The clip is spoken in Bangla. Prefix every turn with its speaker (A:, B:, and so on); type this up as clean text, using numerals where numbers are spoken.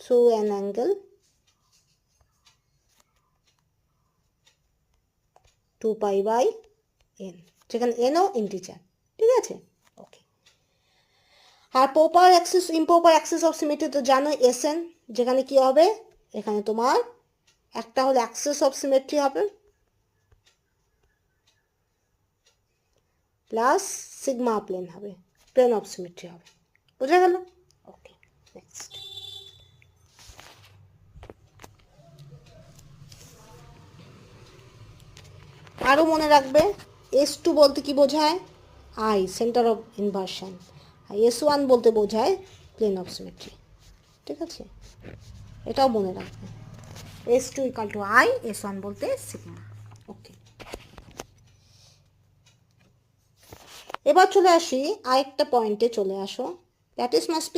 A: So an angle 2 pi by n, যেখানে n ও ইন্টিজার, ঠিক আছে? ওকে। আর proper axis improper axis of symmetry তো জানো Sn, যেখানে কি হবে, এখানে তোমার একটা হলো অ্যাক্সিস অফ সিমেট্রি হবে প্লাস সিগমা প্লেন হবে, প্লেন অফ সিমেট্রি হবে। বোঝা গেল? Okay, next. আরও মনে রাখবে S2 বলতে কি বোঝায়? I, centre of inversion. আর S1 বলতে বোঝায় প্লেন অফ সিমেট্রি, ঠিক আছে? এটাও মনে রাখবে, S2 equal to I, S1 বলতে সিগমা। ওকে, এবার চলে আসি আরেকটা পয়েন্টে চলে আসো, দ্যাট ইজ মাস্ট